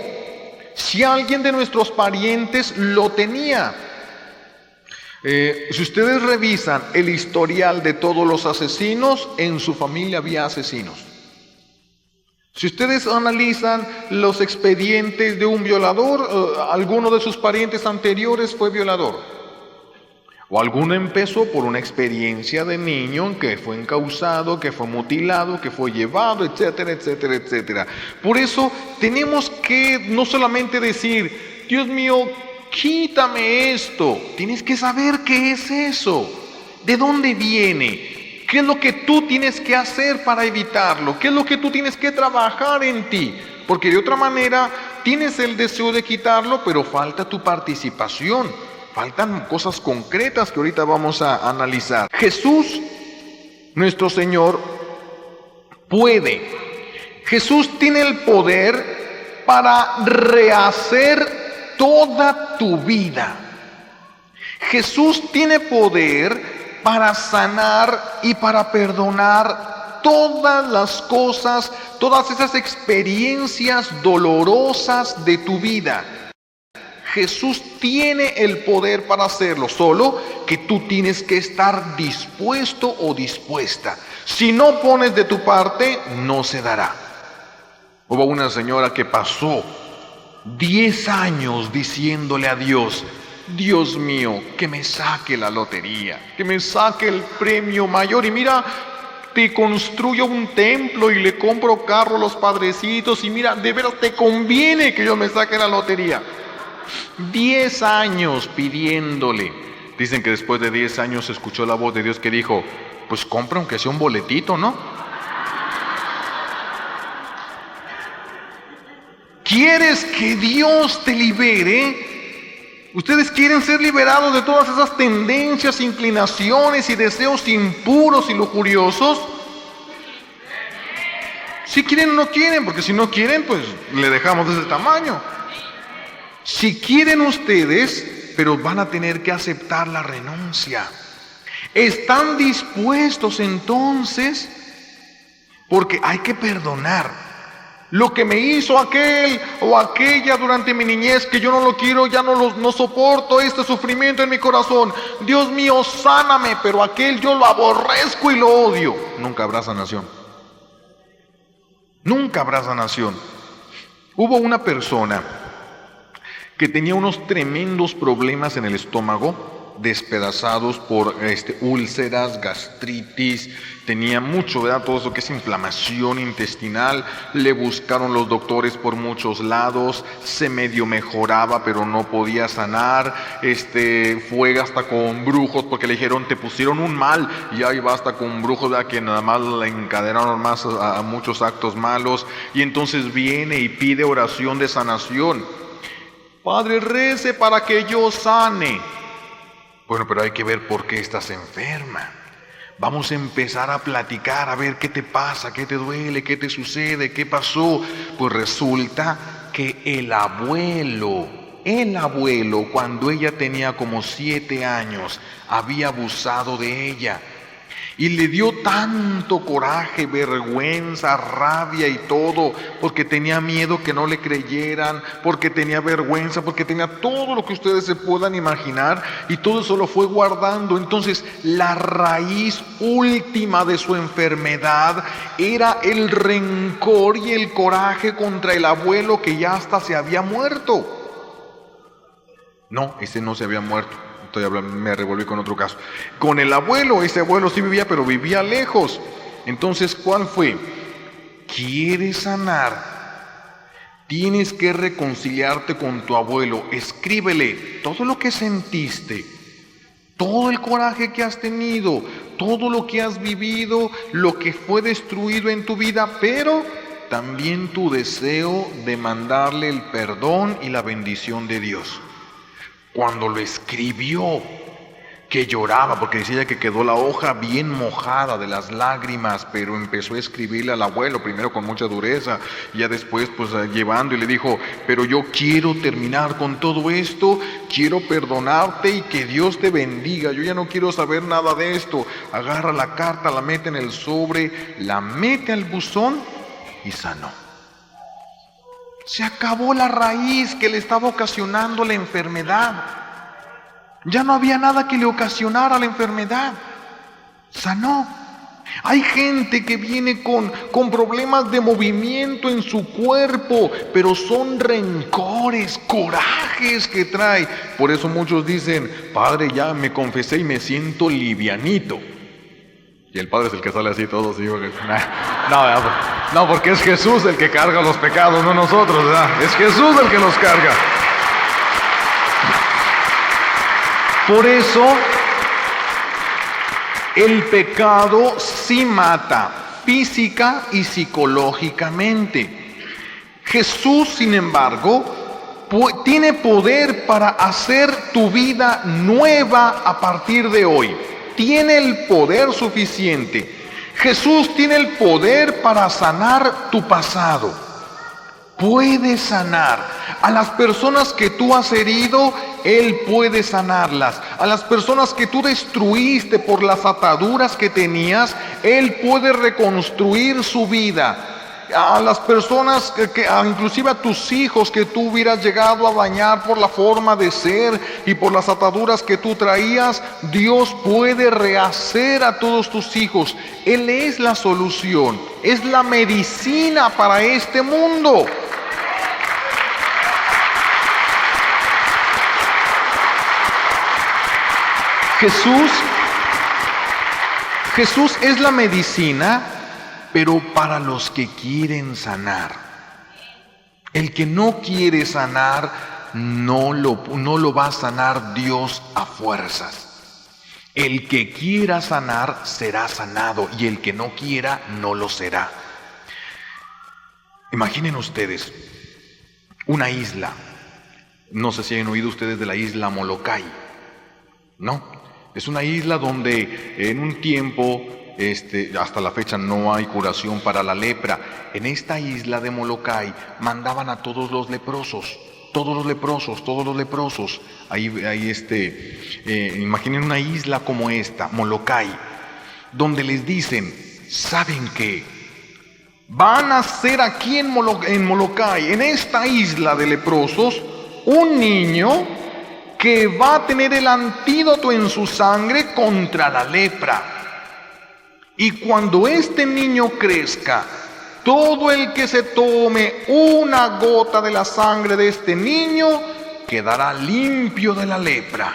si alguien de nuestros parientes lo tenía. Si ustedes revisan el historial de todos los asesinos, en su familia había asesinos. Si ustedes analizan los expedientes de un violador, alguno de sus parientes anteriores fue violador. O alguno empezó por una experiencia de niño que fue encausado, que fue mutilado, que fue llevado, etcétera, etcétera, etcétera. Por eso tenemos que no solamente decir, Dios mío, quítame esto. Tienes que saber qué es eso, de dónde viene, qué es lo que tú tienes que hacer para evitarlo, qué es lo que tú tienes que trabajar en ti, porque de otra manera tienes el deseo de quitarlo, pero falta tu participación, faltan cosas concretas que ahorita vamos a analizar. Jesús, nuestro Señor, Jesús tiene el poder para rehacer toda tu vida. Jesús tiene poder para sanar y para perdonar todas las cosas, todas esas experiencias dolorosas de tu vida. Jesús tiene el poder para hacerlo, solo que tú tienes que estar dispuesto o dispuesta. Si no pones de tu parte, no se dará. Hubo una señora que pasó 10 años diciéndole a Dios, Dios mío, que me saque la lotería, que me saque el premio mayor, y mira, te construyo un templo y le compro carro a los padrecitos, y mira, de veras te conviene que yo me saque la lotería. 10 años pidiéndole. Dicen que después de 10 años escuchó la voz de Dios que dijo, pues compra aunque sea un boletito, ¿no? ¿Quieres que Dios te libere? ¿Ustedes quieren ser liberados de todas esas tendencias, inclinaciones y deseos impuros y lujuriosos? Si quieren o no quieren, porque si no quieren, pues le dejamos de ese tamaño. Si quieren ustedes, pero van a tener que aceptar la renuncia. ¿Están dispuestos entonces? Porque hay que perdonar. Lo que me hizo aquel o aquella durante mi niñez, que yo no lo quiero, ya no soporto este sufrimiento en mi corazón. Dios mío, sáname, pero aquel yo lo aborrezco y lo odio. Nunca habrá sanación. Nunca habrá sanación. Hubo una persona que tenía unos tremendos problemas en el estómago, despedazados por úlceras, gastritis, tenía mucho, ¿verdad? Todo eso que es inflamación intestinal. Le buscaron los doctores por muchos lados, se medio mejoraba, pero no podía sanar. Fue hasta con brujos, porque le dijeron, te pusieron un mal, y ahí va hasta con brujos, ¿verdad? Que nada más le encadenaron más a muchos actos malos. Y entonces viene y pide oración de sanación. Padre, rece para que yo sane. Bueno, pero hay que ver por qué estás enferma. Vamos a empezar a platicar, a ver qué te pasa, qué te duele, qué te sucede, qué pasó. Pues resulta que el abuelo, cuando ella tenía como 7 años, había abusado de ella. Y le dio tanto coraje, vergüenza, rabia y todo, porque tenía miedo que no le creyeran, porque tenía vergüenza, porque tenía todo lo que ustedes se puedan imaginar, y todo eso lo fue guardando. Entonces, la raíz última de su enfermedad era el rencor y el coraje contra el abuelo, que ya hasta se había muerto. No, ese no se había muerto. Me revolví con otro caso. Con el abuelo, ese abuelo sí vivía, pero vivía lejos. Entonces, ¿cuál fue? ¿Quieres sanar? Tienes que reconciliarte con tu abuelo. Escríbele todo lo que sentiste, todo el coraje que has tenido, todo lo que has vivido, lo que fue destruido en tu vida, pero también tu deseo de mandarle el perdón y la bendición de Dios. Cuando lo escribió, que lloraba, porque decía que quedó la hoja bien mojada de las lágrimas, pero empezó a escribirle al abuelo, primero con mucha dureza, y ya después pues llevando, y le dijo, pero yo quiero terminar con todo esto, quiero perdonarte y que Dios te bendiga, yo ya no quiero saber nada de esto. Agarra la carta, la mete en el sobre, la mete al buzón y sanó. Se acabó la raíz que le estaba ocasionando la enfermedad. Ya no había nada que le ocasionara la enfermedad. Sanó. Hay gente que viene con problemas de movimiento en su cuerpo, pero son rencores, corajes que trae. Por eso muchos dicen, Padre, ya me confesé y me siento livianito. Y el Padre es el que sale así todo, sí, porque... No, porque es Jesús el que carga los pecados, no nosotros, ¿verdad? Es Jesús el que los carga. Por eso, el pecado sí mata, física y psicológicamente. Jesús, sin embargo, tiene poder para hacer tu vida nueva a partir de hoy. Tiene el poder suficiente. Jesús tiene el poder para sanar tu pasado. Puede sanar a las personas que tú has herido. Él puede sanarlas. A las personas que tú destruiste por las ataduras que tenías, Él puede reconstruir su vida. A las personas, inclusive a tus hijos que tú hubieras llegado a dañar por la forma de ser y por las ataduras que tú traías, Dios puede rehacer a todos tus hijos. Él es la solución, es la medicina para este mundo. Jesús es la medicina, pero para los que quieren sanar. El que no quiere sanar, no lo va a sanar Dios a fuerzas. El que quiera sanar será sanado, y el que no quiera no lo será. Imaginen ustedes una isla No sé si han oído ustedes de la isla Molokai, ¿no? Es una isla donde en un tiempo, hasta la fecha no hay curación para la lepra. En esta isla de Molokai mandaban a todos los leprosos. Imaginen una isla como esta, Molokai, donde les dicen, ¿saben qué? Van a ser aquí en Molokai, en esta isla de leprosos, un niño que va a tener el antídoto en su sangre contra la lepra. Y cuando este niño crezca, todo el que se tome una gota de la sangre de este niño quedará limpio de la lepra.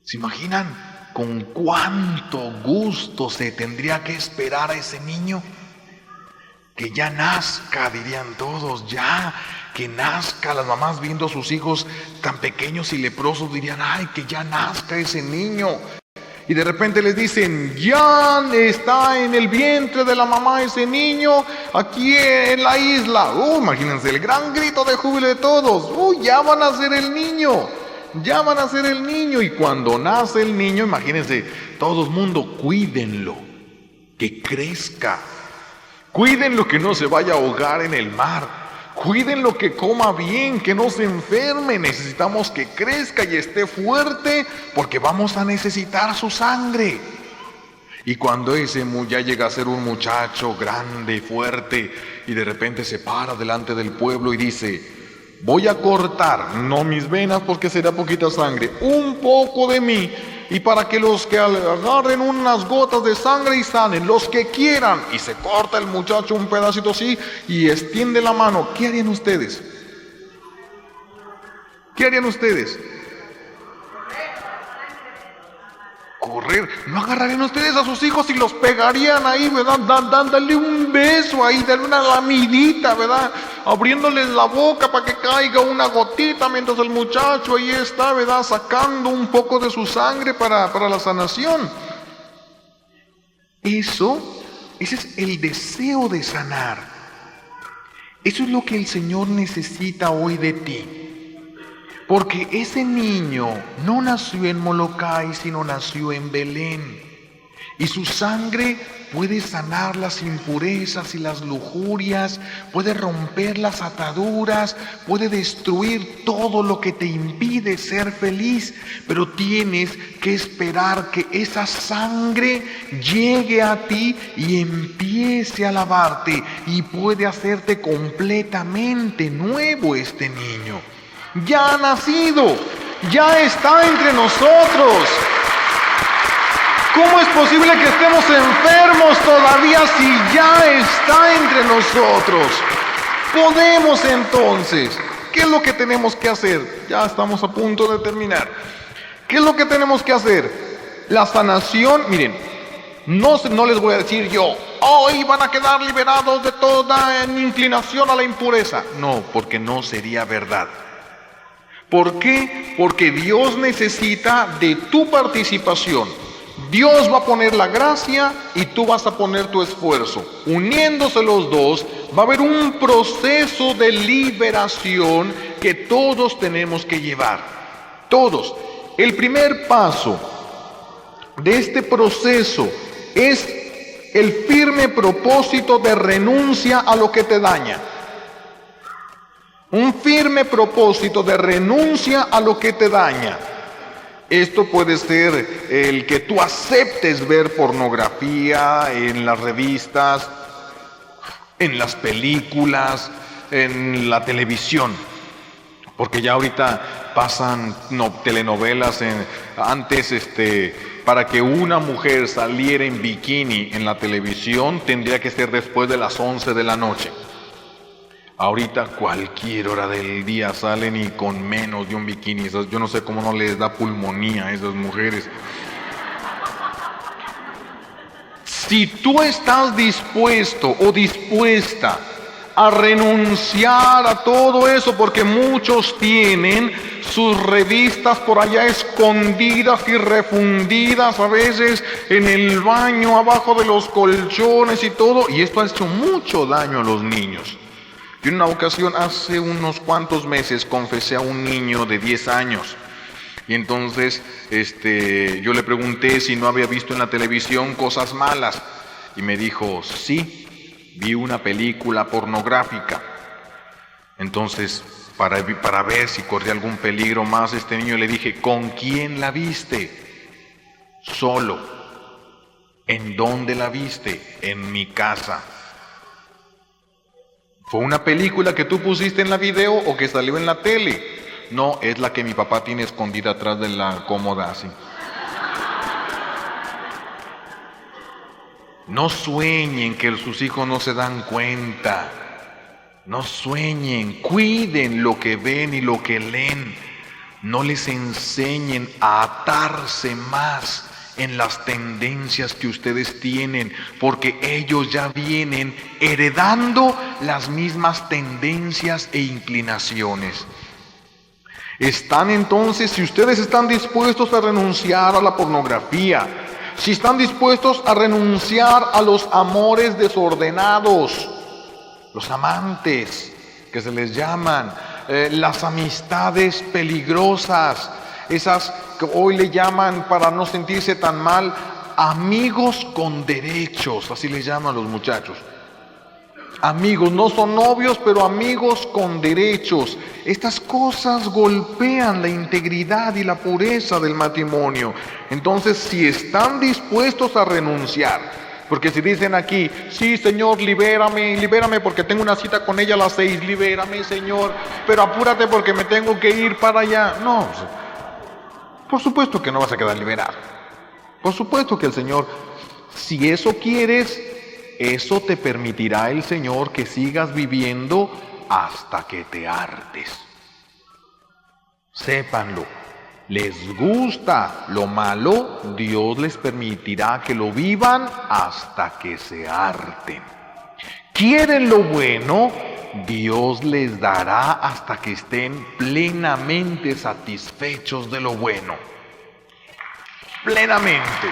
¿Se imaginan con cuánto gusto se tendría que esperar a ese niño? Que ya nazca, dirían todos, ya, que nazca. Las mamás viendo a sus hijos tan pequeños y leprosos dirían, ay, que ya nazca ese niño. Y de repente les dicen, ya está en el vientre de la mamá ese niño, aquí en la isla. Imagínense el gran grito de júbilo de todos. Ya van a ser el niño, ya van a ser el niño. Y cuando nace el niño, imagínense, todo el mundo, cuídenlo, que crezca. Cuídenlo, que no se vaya a ahogar en el mar. Cuídenlo, que coma bien, que no se enferme. Necesitamos que crezca y esté fuerte, porque vamos a necesitar su sangre. Y cuando ese ya llega a ser un muchacho grande, fuerte, y de repente se para delante del pueblo y dice, voy a cortar, no mis venas porque será poquita sangre, un poco de mí, y para que los que agarren unas gotas de sangre y sanen, los que quieran. Y se corta el muchacho un pedacito así y extiende la mano. ¿Qué harían ustedes? ¿Qué harían ustedes? Correr. ¿No agarrarían ustedes a sus hijos y los pegarían ahí, verdad? Dándole un beso ahí, darle una lamidita, ¿verdad? Abriéndoles la boca para que caiga una gotita mientras el muchacho ahí está, ¿verdad? Sacando un poco de su sangre para la sanación. Ese es el deseo de sanar. Eso es lo que el Señor necesita hoy de ti. Porque ese niño no nació en Molokai, sino nació en Belén. Y su sangre puede sanar las impurezas y las lujurias, puede romper las ataduras, puede destruir todo lo que te impide ser feliz. Pero tienes que esperar que esa sangre llegue a ti y empiece a lavarte. Y puede hacerte completamente nuevo este niño. Ya ha nacido, ya está entre nosotros. ¿Cómo es posible que estemos enfermos todavía si ya está entre nosotros? Podemos entonces. ¿Qué es lo que tenemos que hacer? Ya estamos a punto de terminar. ¿Qué es lo que tenemos que hacer? La sanación, miren, no les voy a decir yo, hoy van a quedar liberados de toda inclinación a la impureza. No, porque no sería verdad. ¿Por qué? Porque Dios necesita de tu participación. Dios va a poner la gracia y tú vas a poner tu esfuerzo. Uniéndose los dos, va a haber un proceso de liberación que todos tenemos que llevar. Todos. El primer paso de este proceso es el firme propósito de renuncia a lo que te daña. Un firme propósito de renuncia a lo que te daña. Esto puede ser el que tú aceptes ver pornografía en las revistas, en las películas, en la televisión. Porque ya ahorita pasan telenovelas. Antes, para que una mujer saliera en bikini en la televisión, tendría que ser después de las 11 de la noche. Ahorita cualquier hora del día salen y con menos de un bikini. Yo no sé cómo no les da pulmonía a esas mujeres. Si tú estás dispuesto o dispuesta a renunciar a todo eso, porque muchos tienen sus revistas por allá escondidas y refundidas, a veces en el baño, abajo de los colchones y todo, y esto ha hecho mucho daño a los niños. Yo en una ocasión, hace unos cuantos meses, confesé a un niño de 10 años. Y entonces yo le pregunté si no había visto en la televisión cosas malas. Y me dijo, sí, vi una película pornográfica. Entonces, para ver si corría algún peligro más, este niño le dije, ¿con quién la viste? Solo. ¿En dónde la viste? En mi casa. ¿Fue una película que tú pusiste en la video o que salió en la tele? No, es la que mi papá tiene escondida atrás de la cómoda, así. No sueñen que sus hijos no se dan cuenta. No sueñen, cuiden lo que ven y lo que leen. No les enseñen a atarse más en las tendencias que ustedes tienen, porque ellos ya vienen heredando las mismas tendencias e inclinaciones. Están entonces, si ustedes están dispuestos a renunciar a la pornografía, si están dispuestos a renunciar a los amores desordenados, los amantes que se les llaman, las amistades peligrosas, esas que hoy le llaman, para no sentirse tan mal, amigos con derechos, así les llaman los muchachos. Amigos, no son novios, pero amigos con derechos. Estas cosas golpean la integridad y la pureza del matrimonio. Entonces, si están dispuestos a renunciar, porque si dicen aquí, sí, Señor, libérame, libérame porque tengo una cita con ella a las 6, libérame, Señor, pero apúrate porque me tengo que ir para allá. No, por supuesto que no vas a quedar liberado. Por supuesto que el Señor, si eso quieres, eso te permitirá el Señor que sigas viviendo hasta que te hartes. Sépanlo. Les gusta lo malo, Dios les permitirá que lo vivan hasta que se harten. Quieren lo bueno, Dios les dará hasta que estén plenamente satisfechos de lo bueno. Plenamente.